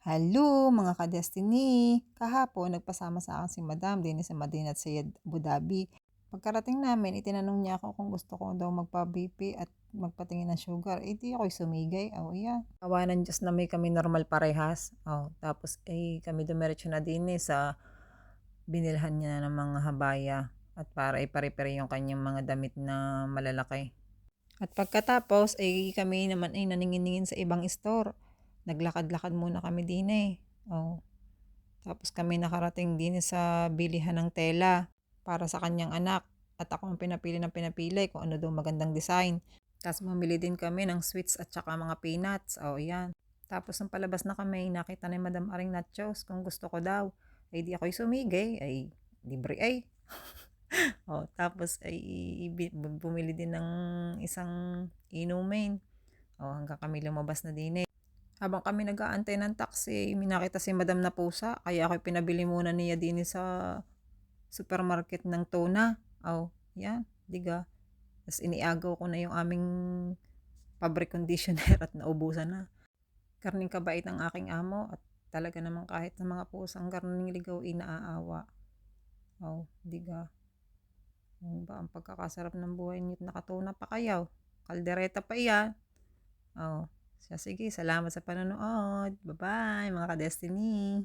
Hello mga ka-destiny! Kahapon nagpasama sa akin si Madam din sa Madinat Zayed, Abu Dhabi. Pagkarating namin, itinanong niya ako kung gusto ko daw magpa-BP at magpatingin ng sugar. Eh di ako'y sumigay. Oh, yan. Awa ng Diyos na may kami normal parehas. Oh, tapos kami dumiretso na din sa binilhan niya ng mga habaya at para ipare-pare yung kanyang mga damit na malalaki. At pagkatapos kami naman naningin-ningin sa ibang store. Naglakad-lakad muna kami din Oh, tapos kami nakarating din sa bilihan ng tela para sa kanyang anak. At ako ang pinapili ng pinapili kung ano daw magandang design. Tapos mamili din kami ng sweets at saka mga peanuts. Oh, yan. Tapos nung palabas na kami, nakita ni Madam Aring Nachos kung gusto ko daw. Ay di ako'y sumigay. Ay, libre ay. Oh, tapos bumili din ng isang inumin. Oh, hanggang kami lumabas na din. Habang kami nag-aantay ng taxi, may nakita si Madam na pusa. Kaya ako pinabili muna niya din sa supermarket ng tuna. Oh, yan. Diga. Tapos iniagaw ko na yung aming fabric conditioner at naubusan na. Karning kabait ng aking amo at talaga naman kahit sa mga pusang karning ligaw inaaawa. Oh, diga. Ano ba ang pagkakasarap ng buhay niyo't nakatuna pa kayo? Kaldereta pa iyan. Oh, sige, salamat sa panonood. Bye-bye mga ka-destiny.